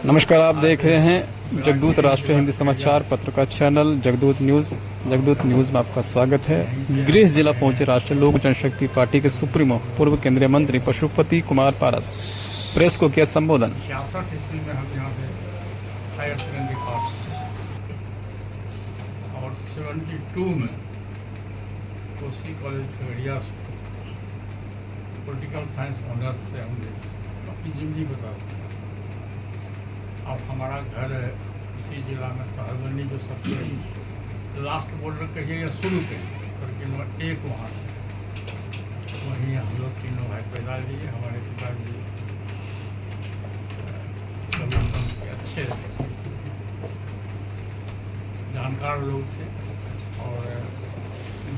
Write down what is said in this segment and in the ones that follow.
नमस्कार, आप देख रहे हैं जगदूत राष्ट्रीय हिंदी समाचार पत्र का चैनल जगदूत न्यूज में आपका स्वागत है। गृह जिला पहुंचे राष्ट्रीय लोक जनशक्ति पार्टी के सुप्रीमो पूर्व केंद्रीय मंत्री पशुपति कुमार पारस। प्रेस को किया संबोधन। 66 ईस्वी में हम यहाँ पे हायर सेकेंडरी पास और 72 में कोसी कॉलेज खगड़िया से पॉलिटिकल साइंस ऑनर्स से हमने अपनी जिंदगी बता दी। अब हमारा घर है इसी जिला में सहरबनी, जो सबसे लास्ट बॉर्डर कहिए या शुरू कहिए, करके नंबर 1 वहाँ से वहीं हम लोग तीनों भाई पैदा लिए। हमारे पिताजी के अच्छे जानकार लोग थे और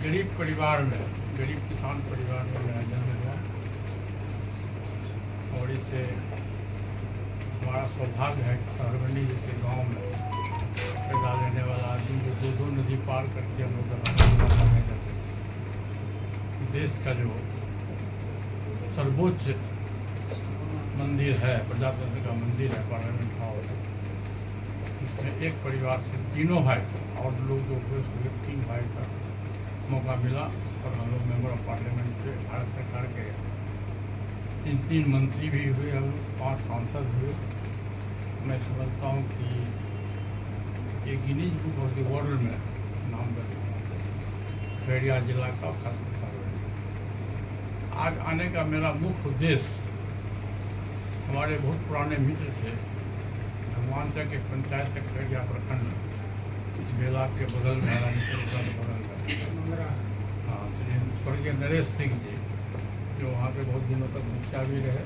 गरीब परिवार में, गरीब किसान परिवार में मेरा जन्म हुआ। और इसे हमारा सौभाग्य है कि सहरबनी जैसे गांव में पैदा लेने वाला आदमी जो दो नदी पार करके हम लोग नहीं करते। देश का जो सर्वोच्च मंदिर है, प्रजातंत्र का मंदिर है, पार्लियामेंट हाउस, उसमें एक परिवार से तीनों भाई और लोग जो हुए उसमें 3 भाई का मौका मिला और हम लोग मेंबर ऑफ पार्लियामेंट थे भारत सरकार के। 3 मंत्री भी हुए, हम लोग 5 सांसद हुए। मैं समझता हूँ कि ये Guinness book of the world में नाम खगड़िया जिला का खासकर आज आने का मेरा मुख्य उद्देश्य, हमारे बहुत पुराने मित्र थे भगवान तक एक पंचायत से खगड़िया प्रखंड बेला के बगल में, हाँ, श्री स्वर्गीय नरेश सिंह जी जो वहाँ पे बहुत दिनों तक मुखिया भी रहे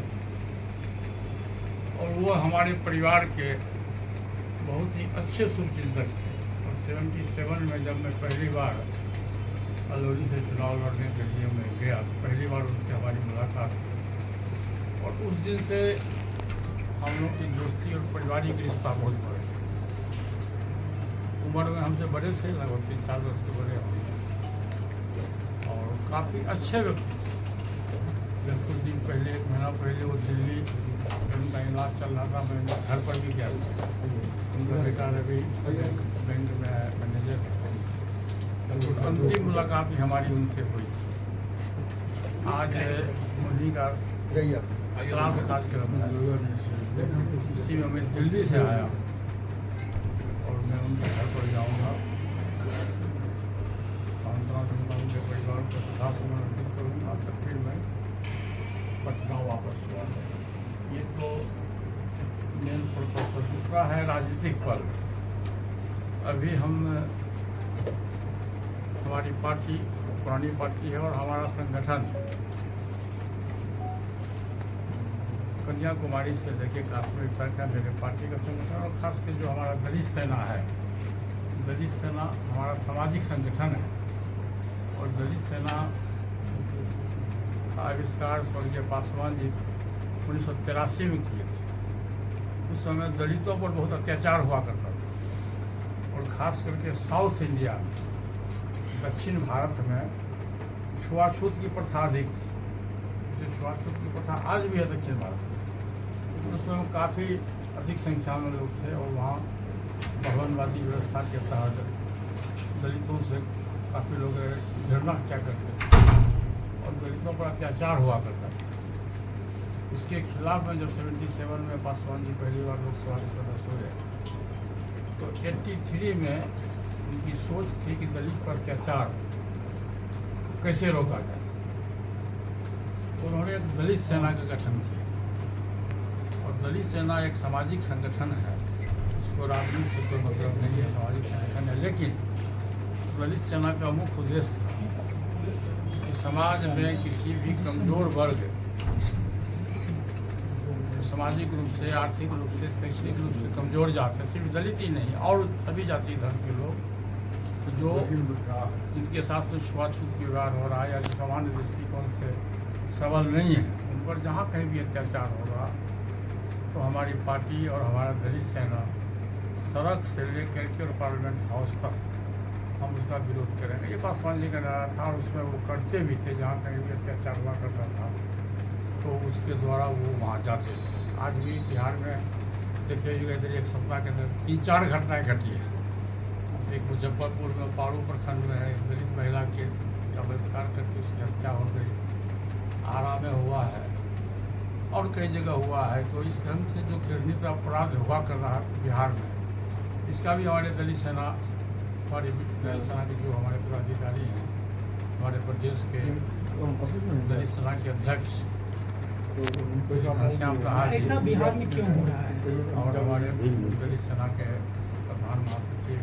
और वो हमारे परिवार के बहुत ही अच्छे शुभचिंतक थे। और 77 में जब मैं पहली बार अलौली से चुनाव लड़ने के लिए मैं गया, पहली बार उनसे हमारी मुलाकात हुई और उस दिन से हम लोग की दोस्ती और पारिवारिक रिश्ता बहुत बड़े थे। उम्र में हमसे बड़े थे, लगभग 3-4 वर्ष के बड़े होंगे और काफ़ी अच्छे व्यक्ति। जब कुछ दिन पहले, 1 महीना पहले वो दिल्ली उनका इलाज चल रहा था, मैं घर पर भी गया। उनका बेटा रवि बैंक में मैनेजर है। अंतिम मुलाकात भी हमारी उनसे हुई। आज उन्हीं का श्राद्ध कार्यक्रम है, इसी में मैं दिल्ली से आया और मैं उनके घर पर जाऊँगा, सांत्वना दूँगा, उनके परिवार को श्रद्धा सुमन अर्पित करूँगा, तब फिर मैं पटना वापस हुआ। ये तो मेन पर्पस। दूसरा है राजनीतिक पर्व। अभी हमारी पार्टी पुरानी पार्टी है और हमारा संगठन कन्याकुमारी से लेके काश्मीर तक है मेरे पार्टी का संगठन। और खासकर जो हमारा दलित सेना है, दलित सेना हमारा सामाजिक संगठन है और दलित सेना का आविष्कार स्वर्गीय पासवान जी 1983 में किए थे। उस समय दलितों पर बहुत अत्याचार हुआ करता था और ख़ास करके साउथ इंडिया, दक्षिण भारत में छुआछूत की प्रथा अधिक थी। इसलिए छुआछूत की प्रथा आज भी है दक्षिण भारत में, लेकिन उसमें काफ़ी अधिक संख्या में लोग थे और वहाँ भगवानवादी व्यवस्था के तहत दलितों से काफ़ी लोग घृणा क्या करते थे और दलितों पर अत्याचार हुआ करता था। उसके खिलाफ में जब 77 में पासवान जी पहली बार लोकसभा के सदस्य हुए तो 83 में उनकी सोच थी कि दलित पर अत्याचार कैसे रोका जाए। उन्होंने एक दलित सेना का गठन किया और दलित सेना एक सामाजिक संगठन है, उसको राजनीति से कोई मतलब नहीं है, सामाजिक संगठन है। लेकिन दलित सेना का मुख्य उद्देश्य था कि समाज में किसी भी कमजोर वर्ग, सामाजिक रूप से, आर्थिक रूप से, शैक्षणिक रूप से कमजोर जाते, सिर्फ दलित ही नहीं और सभी जाति धर्म के लोग जो जिनके साथ तो छुआछूत की व्यवहार हो रहा है या सामान्य दृष्टिकोण से सबल नहीं है, उन पर जहाँ कहीं भी अत्याचार होगा तो हमारी पार्टी और हमारा दलित सेना सड़क से लेकर के और पार्लियामेंट हाउस तक हम उसका विरोध करेंगे। ये पासवान जी का नारा था और उसमें वो करते भी थे। जहाँ कहीं भी अत्याचार हुआ करता था तो उसके द्वारा वो वहाँ जाते थे। आज भी बिहार में देखिए इधर एक सप्ताह के अंदर 3-4 घटनाएं घटी है। एक मुजफ्फरपुर में पारू प्रखंड में है, दलित महिला के का बलात्कार करके उसकी हत्या हो गई। आरा में हुआ है और कई जगह हुआ है। तो इस ढंग से जो घृणित अपराध हुआ कर रहा है बिहार में, इसका भी हमारे दलित सेना के जो हमारे पदाधिकारी हैं, हमारे प्रदेश के दलित सेना के अध्यक्ष श्याम प्रसाद जी, ऐसा बिहार में क्यों हो रहा है? और हमारे दलित सेना के प्रधान महासचिव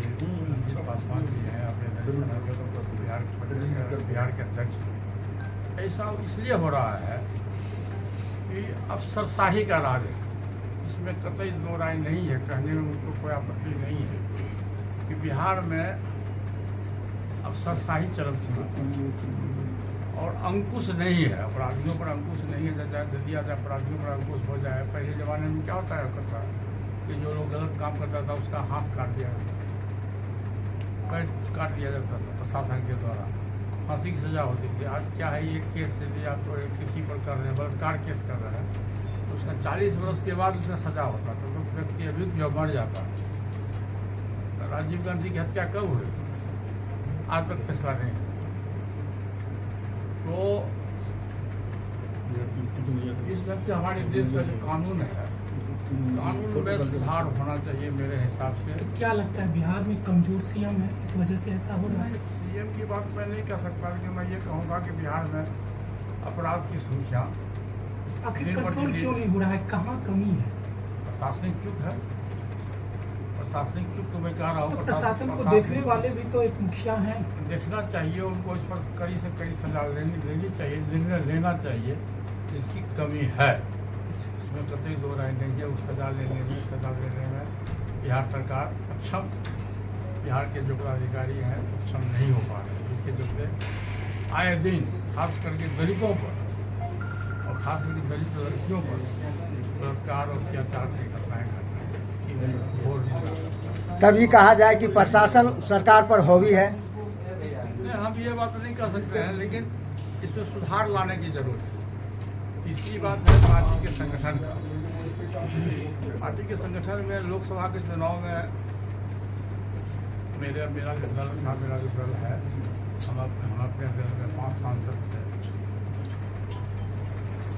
रंजीत पासवान जी हैं, अपने दलित सेना के बिहार के अध्यक्ष। ऐसा इसलिए हो रहा है कि अफसरशाही का राज है। इसमें कतई दो राय नहीं है, कहने में मुझको कोई आपत्ति नहीं है कि बिहार में अफसरशाही चरम सीमा और अंकुश नहीं है। अपराधियों पर अंकुश नहीं है। यदि अपराधियों पर अंकुश हो जाए, पहले ज़माने में क्या होता है करता कि जो लोग गलत काम करता था उसका हाथ काट दिया जाता था प्रशासन के द्वारा, फांसी की सज़ा होती थी। आज क्या है, एक केस यदि आप तो किसी पर कर रहे हैं, बलात्कार केस कर रहे हैं, तो उसका 40 वर्ष के बाद उसका सज़ा होता था। तो व्यक्ति अभी जो मर जाता है। राजीव गांधी की हत्या कब हुई? आज तक फैसला नहीं। तो इस ढंग से हमारे देश का जो कानून है, कानून में सुधार होना चाहिए मेरे हिसाब से। तो क्या लगता है बिहार में कमजोर सीएम है, इस वजह से ऐसा हो रहा है? सीएम की बात मैं नहीं कह सकता, लेकिन मैं ये कहूँगा कि बिहार में अपराध की संख्या आखिर कंट्रोल क्यों नहीं हो रहा है? कहाँ कमी है? प्रशासनिक चूक है। प्रशासनिक चूक तो मैं कह रहा हूँ। तो प्रशासन को देखने वाले भी तो एक मुखिया हैं। देखना चाहिए उनको, इस पर कड़ी से कड़ी सजा लेनी चाहिए, निर्णय लेना चाहिए। इसकी कमी है, इसमें कतई दो राय नहीं है। उस सजा लेने में बिहार सरकार सक्षम, बिहार के जो पदाधिकारी हैं सक्षम नहीं हो पा रहे। जिसके चलते आए दिन खास करके दलितों पर और खास करके दलित लड़कियों पर बलात्कार और अत्याचार की घटनाएं घट रही हैं। तभी कहा जाए कि प्रशासन सरकार पर हावी है। नहीं, हम ये बात नहीं कह सकते हैं, लेकिन इसमें सुधार लाने की जरूरत है। तीसरी बात है पार्टी के संगठन का। पार्टी के संगठन में लोकसभा के चुनाव में मेरा जो दल था, मेरा जो दल है, हम अपने दल में 5 सांसद थे।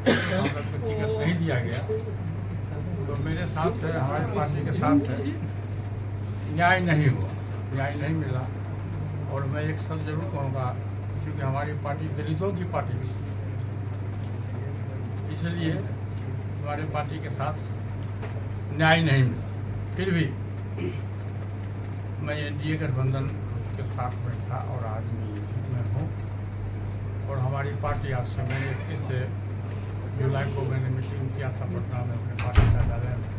सांसद को टिकट नहीं दिया गया, तो मेरे साथ है, हमारी पार्टी के साथ है, न्याय नहीं हुआ, न्याय नहीं मिला। और मैं एक शब्द जरूर कहूँगा, क्योंकि हमारी पार्टी दलितों की पार्टी थी, इसलिए हमारे पार्टी के साथ न्याय नहीं मिला। फिर भी मैं एनडीए गठबंधन के साथ में था और आज भी मैं हूँ। और हमारी पार्टी आज से मैंने 21 जुलाई को मैंने मीटिंग किया था पटना में अपने पार्टी कार्यालय में।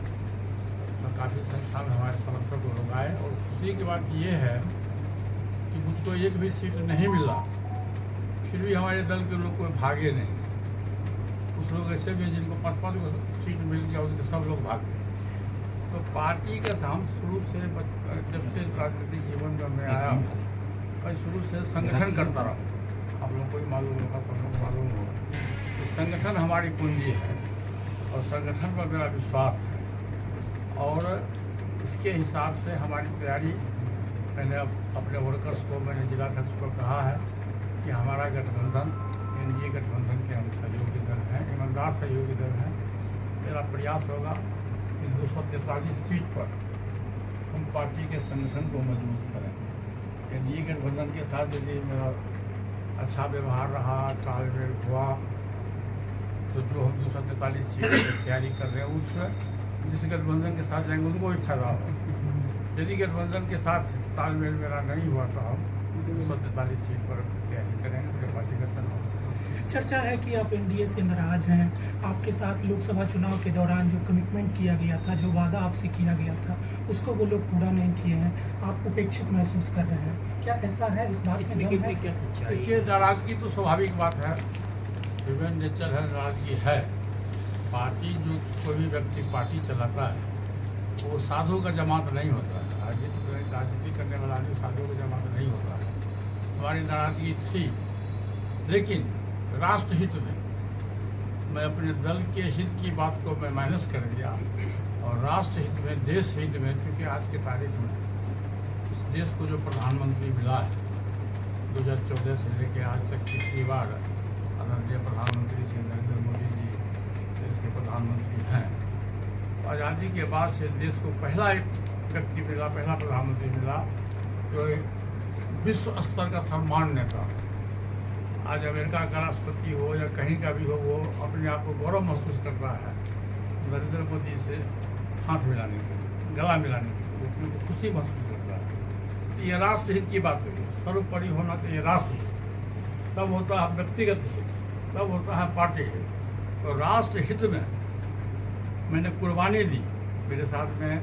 तो काफ़ी संख्या में हमारे समर्थक लोग आए। और खुशी की बात ये है कि मुझको एक भी सीट नहीं मिला, फिर भी हमारे दल के लोग कोई भागे नहीं। कुछ लोग ऐसे भी हैं जिनको 5-5 सीट मिल गया, उसके सब लोग भाग गए। तो पार्टी का हम शुरू से, जब से राजनीतिक जीवन में मैं आया हूँ, मैं शुरू से संगठन करता रहा। आप लोगों को ही मालूम होगा, सब लोग मालूम होगा। तो संगठन हमारी पूंजी है और संगठन पर मेरा विश्वास है। और इसके हिसाब से हमारी तैयारी, मैंने अपने वर्कर्स को, मैंने जिलाध्यक्ष को कहा है कि हमारा गठबंधन, एनडीए गठबंधन के हम सहयोगी दल हैं, ईमानदार सहयोगी दल हैं। मेरा प्रयास होगा कि 243 सीट पर हम पार्टी के संगठन को मजबूत करें। एनडीए गठबंधन के साथ यदि मेरा अच्छा व्यवहार रहा, तालमेल हुआ, तो जो हम 243 सीट की तैयारी कर रहे हैं, उसमें जिस गठबंधन के साथ जाएंगे उनको भी फायदा होगा। यदि गठबंधन के साथ तालमेल मेरा नहीं हुआ तो हम 243 सीट पर तैयारी करेंगे, पूरे पार्टी गठन होगा। चर्चा है कि आप एनडीए से नाराज हैं। आपके साथ लोकसभा चुनाव के दौरान जो कमिटमेंट किया गया था, जो वादा आपसे किया गया था, उसको वो लोग पूरा नहीं किए हैं। आप उपेक्षित महसूस कर रहे हैं, क्या ऐसा है? इस बात में क्या सच्चाई? देखिए, नाराजगी तो स्वाभाविक बात है, ह्यूमन नेचर है, नाराजगी है। पार्टी, जो कोई भी व्यक्ति पार्टी चलाता है, वो साधु का जमात नहीं होता है। राजनीति करने वाला आदमी साधु का जमात नहीं होता है। हमारी नाराजगी थी, लेकिन राष्ट्रहित में मैं अपने दल के हित की बात को मैं माइनस कर दिया और राष्ट्र हित में, देश हित में, क्योंकि आज के तारीख में इस देश को जो प्रधानमंत्री मिला है 2014 से लेकर आज तक तीसरी बार आदरणीय प्रधानमंत्री श्री नरेंद्र मोदी जी देश के प्रधानमंत्री हैं। आज़ादी के बाद से देश को पहला एक व्यक्ति मिला, पहला प्रधानमंत्री मिला जो विश्व स्तर का सम्मान नेता। आज अमेरिका का राष्ट्रपति हो या कहीं का भी हो, वो अपने आप को गौरव महसूस करता है नरेंद्र मोदी से हाथ मिलाने के लिए, गला मिलाने के लिए, उसमें वो खुशी महसूस करता है। ये राष्ट्रहित की बात है, सर्वोपरि होना चाहिए राष्ट्र हित, तब होता है व्यक्तिगत हित, तब होता है पार्टी हित। तो राष्ट्र हित में मैंने कुर्बानी दी, मेरे साथ में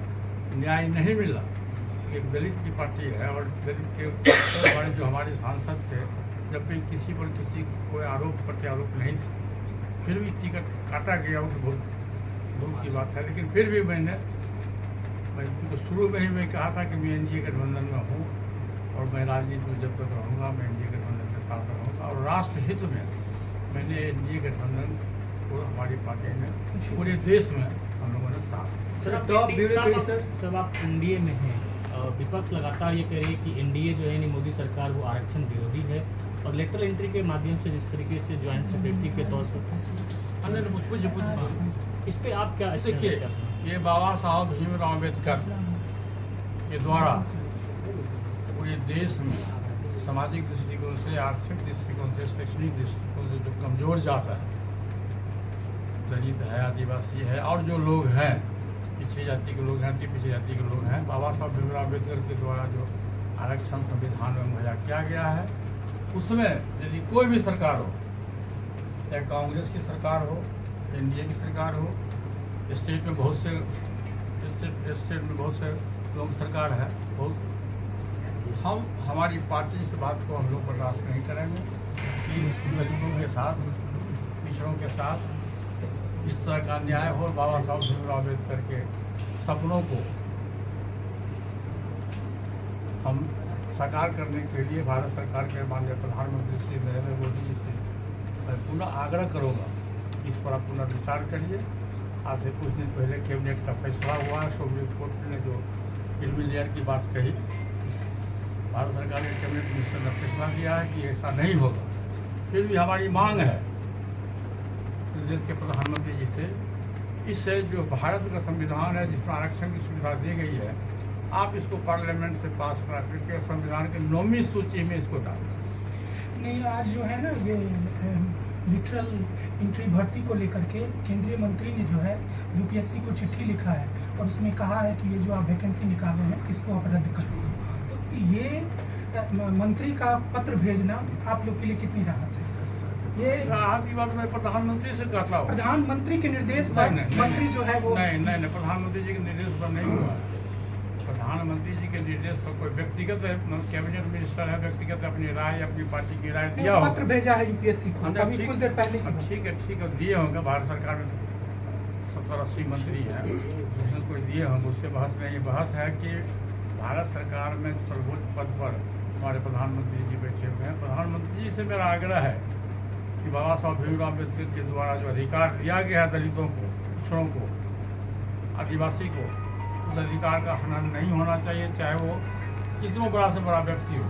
न्याय नहीं मिला। एक दलित की पार्टी है और दलित के जो हमारे सांसद थे, जब भी किसी पर किसी कोई आरोप प्रत्यारोप नहीं था, फिर भी टिकट काटा गया, वो बहुत दूर की बात है। लेकिन फिर भी मैं तो शुरू में ही मैं कहा था कि मैं एनडीए गठबंधन में हूँ और मैं राजनीति में जब तक रहूँगा मैं एनडीए गठबंधन के साथ रहूँगा। और राष्ट्र हित में मैंने एनडीए गठबंधन को हमारी पार्टी ने पूरे देश में हम लोगों ने साथ दिया। सर आप एनडीए में हैं, विपक्ष लगातार ये कह रही है कि एनडीए जो है यानी मोदी सरकार वो आरक्षण विरोधी है और लेटरल एंट्री के माध्यम से जिस तरीके से ज्वाइंट सेक्रेटरी के तौर पर अन्य कुछ इस पे आप क्या देखिए, ये बाबा साहब भीमराव अम्बेडकर के द्वारा पूरे देश में सामाजिक दृष्टिकोण से, आर्थिक दृष्टिकोण से, शैक्षणिक दृष्टिकोण से जो कमजोर जाता है, दलित है, आदिवासी है और जो लोग हैं पिछड़ी जाति के लोग हैं, अति पिछड़ी जाति के लोग हैं, बाबा साहब भीमराव अम्बेडकर के द्वारा जो आरक्षण संविधान में मुहैया किया गया है, उसमें यदि कोई भी सरकार हो, चाहे कांग्रेस की सरकार हो, एनडीए की सरकार हो, स्टेट में बहुत से लोग सरकार है, बहुत हमारी पार्टी इस बात को हम लोग बर्दाश्त नहीं करेंगे कि दलितों के साथ, पिछड़ों के साथ इस तरह का अन्याय हो। बाबा साहब भीमराव अम्बेडकर के सपनों को हम साकार करने के लिए भारत सरकार के माननीय प्रधानमंत्री श्री नरेंद्र मोदी जी से मैं पुनः आग्रह करूंगा, इस पर आप पुनर्विचार करिए। आज से कुछ दिन पहले कैबिनेट का फैसला हुआ, सुप्रीम कोर्ट ने जो क्रीमी लेयर की बात कही, भारत सरकार के कैबिनेट मिनिस्टर ने फैसला दिया है कि ऐसा नहीं होगा। फिर भी हमारी मांग है देश के प्रधानमंत्री जी से, इससे जो भारत का संविधान है जिसमें आरक्षण की सुविधा दी गई है, आप इसको पार्लियामेंट से पास करा करके संविधान के 9वीं सूची में इसको डालें। नहीं, आज जो है ना ये लिटरल एंट्री भर्ती को लेकर के केंद्रीय मंत्री ने जो है यूपीएससी को चिट्ठी लिखा है और उसमें कहा है कि ये जो आप वैकेंसी निकाले हैं इसको आप रद्द कर दीजिए। तो ये मंत्री का पत्र भेजना आप लोग के लिए कितनी राहत है? ये राहत की बात मैं प्रधानमंत्री से कहता हूँ। प्रधानमंत्री के निर्देश पर मंत्री जो है वो नहीं, प्रधानमंत्री जी के निर्देश पर नहीं हुआ। प्रधानमंत्री जी के निर्देश पर कोई व्यक्तिगत कैबिनेट मिनिस्टर है, व्यक्तिगत अपनी राय, अपनी पार्टी की राय दिया होगा, पत्र भेजा है यूपीएससी को अभी कुछ देर पहले। ठीक है, दिए होंगे। भारत सरकार में 70-80 मंत्री हैं, उसमें कोई दिए होंगे, उससे बहस नहीं। बहस है कि भारत सरकार में सर्वोच्च पद पर हमारे प्रधानमंत्री जी बैठे हुए हैं। प्रधानमंत्री जी से मेरा आग्रह है कि बाबा साहब भीमराव अम्बेडकर के द्वारा जो अधिकार दिया गया है दलितों को, पिछड़ों को, आदिवासी को, उस अधिकार का हनन नहीं होना चाहिए, चाहे वो कितना बड़ा से बड़ा व्यक्ति हो।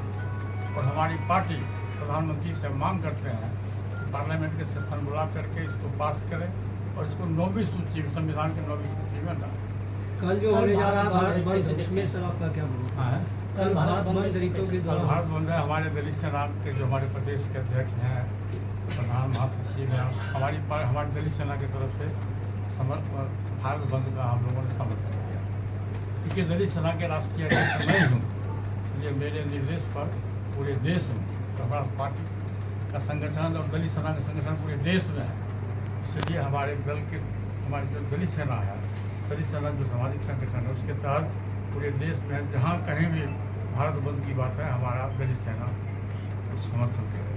और हमारी पार्टी प्रधानमंत्री से मांग करते हैं कि पार्लियामेंट के सेशन बुला करके इसको पास करें और इसको 9वीं सूची में, संविधान की 9वीं सूची में डालें। कल जो होने जा रहा है भारत बंद, उसमें सर आपका क्या मानना है? कल भारत बंद दलितों के द्वारा भारत बंद है, हमारे दलित सेना के जो हमारे प्रदेश के अध्यक्ष हैं, प्रधान महासचिव हैं, हमारी दलित सेना की तरफ से भारत बंद का हम लोगों ने समर्थन किया, क्योंकि दलित सेना के राष्ट्रीय अध्यक्ष मैं हूँ। इसलिए मेरे निर्देश पर पूरे देश में हमारा पार्टी का संगठन और दलित सेना का संगठन पूरे देश में है। इसलिए हमारे दल के, हमारी जो दलित सेना है, दलित सेना जो सामाजिक संगठन है, उसके तहत पूरे देश में जहाँ कहीं भी भारत बंद की बात है, हमारा दलित सेना समर्थन करेगा।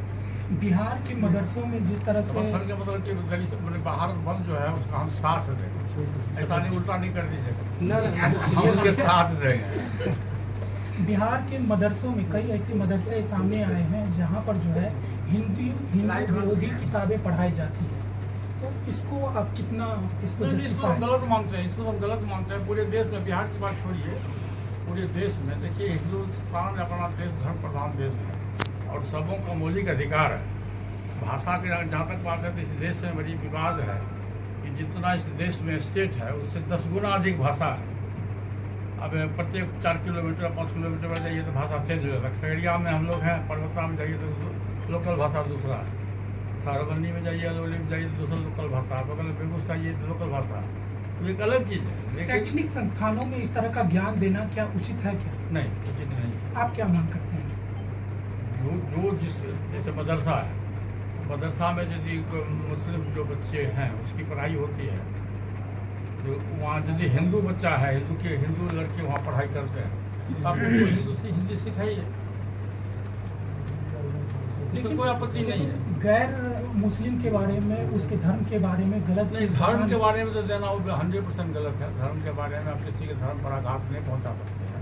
बिहार के मदरसों में जिस तरह से समर्थन के मतलब कि दलित भारत बंद जो है उसका हम साथ देंगे, ऐसा नहीं उल्टा नहीं कर दीजिएगा, हम उसके साथ देंगे। बिहार के मदरसों में कई ऐसे मदरसे सामने आए हैं जहां पर जो है हिंदू विरोधी किताबें पढ़ाई जाती है। तो इसको आप कितना इसको इसको जस्टिफाई हम गलत मानते हैं, इसको हम गलत मानते हैं। पूरे देश में, बिहार की बात छोड़िए, पूरे देश में देखिए हिंदुस्तान अपना देश धर्म प्रधान देश है और सबों का मौलिक अधिकार है। भाषा के जहाँ तक बात है तो इस देश में बड़ी विवाद है कि जितना इस देश में स्टेट है उससे 10 गुना अधिक भाषा है। अब प्रत्येक 4 किलोमीटर 5 किलोमीटर पर जाइए तो भाषा चेंज हो जाता है। खगड़िया में हम लोग हैं, पर्वता में जाइए तो लोकल भाषा दूसरा है, सारबंदी में जाइए, अलौली में जाइए तो दूसरा लोकल भाषा, बगल में बेगूसराय जाइए तो लोकल भाषा। तो एक अलग चीज़ है। लेकिन शैक्षणिक संस्थानों में इस तरह का ज्ञान देना क्या उचित है क्या? नहीं, उचित नहीं। आप क्या मांग करते हैं? जो जिस जैसे मदरसा है, मदरसा में यदि मुस्लिम जो बच्चे हैं उसकी पढ़ाई होती है, तो वहाँ यदि हिंदू बच्चा है, हिंदू लड़के वहाँ पढ़ाई करते हैं, तो आप उनको हिंदी सिखाइए, लेकिन कोई आपत्ति नहीं है। गैर मुस्लिम के बारे में, उसके धर्म के बारे में गलत नहीं, चीज़ धर्म के बारे में तो देना 100% गलत है। धर्म के बारे में आप किसी के धर्म पर आघात नहीं पहुँचा सकते हैं,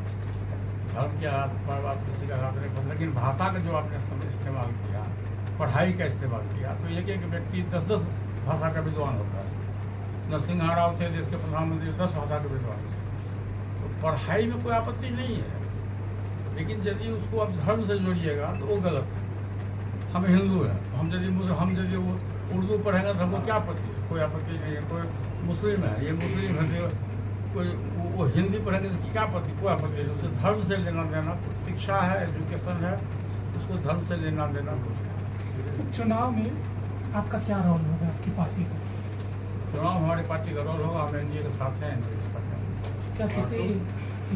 धर्म के आधार पर आप किसी का आघात नहीं पहुँचा। लेकिन भाषा का जो आपने इस्तेमाल किया, पढ़ाई का इस्तेमाल किया, तो एक एक व्यक्ति 10-10 भाषा का विद्वान होता है। नरसिंह राव थे देश के प्रधानमंत्री, 10 भाषा के विद्वान थे। तो पढ़ाई में कोई आपत्ति नहीं है, लेकिन यदि उसको आप धर्म से जोड़िएगा तो वो गलत है। हम हिंदू हैं, हम यदि उर्दू पढ़ेंगे तो हमको क्या आपत्ति है? कोई आपत्ति नहीं है। कोई मुस्लिम है, ये मुस्लिम है, तो कोई वो हिंदी पढ़ेंगे तो क्या आपत्ति? कोई आपत्ति नहीं। उसे धर्म से लेना देना, शिक्षा है, एजुकेशन है, उसको धर्म से लेना देना कुछ नहीं। तो चुनाव में आपका क्या रोल होगा, आपकी पार्टी का? चुनाव हमारी पार्टी का रोल होगा, हम एनडीए के साथ हैं, एनडीए के साथ हैं। क्या किसी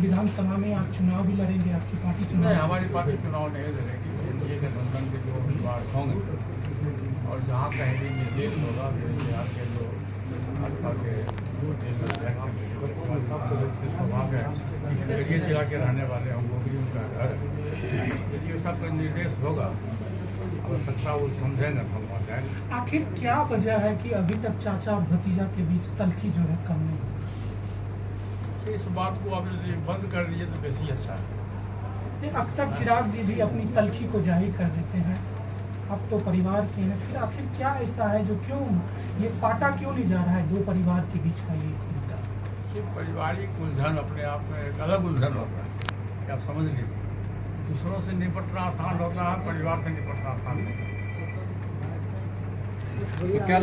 विधानसभा में आप चुनाव भी लड़ेंगे, आपकी पार्टी नहीं, चुनाव? हमारी पार्टी चुनाव नहीं लड़ेगी। एनडीए के गठबंधन के जो उम्मीदवार होंगे और जहाँ कहीं भी निर्देश होगा, बिहार के जो भाजपा के देश अध्यक्ष स्वभाव है, खगड़िया जिला के रहने वाले हम लोग भी उनका घर है। यदि ये सब निर्देश होगा, आवश्यकता वो समझेंगे तो हम आ जाएंगे। आखिर क्या वजह है कि अभी तक चाचा और भतीजा के बीच तल्खी जो है कम नहीं हुई? तो इस बात को आप यदि बंद कर दीजिए तो बेसी अच्छा है। अक्सर चिराग जी भी अपनी तल्खी को जाहिर कर देते हैं, अब तो परिवार के हैं, फिर आखिर क्या ऐसा है जो क्यों ये पाटा क्यों नहीं जा रहा है दो परिवार के बीच का ये मुद्दा? सिर्फ पारिवारिक उलझन अपने आप में एक अलग उलझन होता है कि आप समझ लीजिए। दूसरों से निपटना आसान होता है, परिवार से निपटना आसान नहीं। तो क्या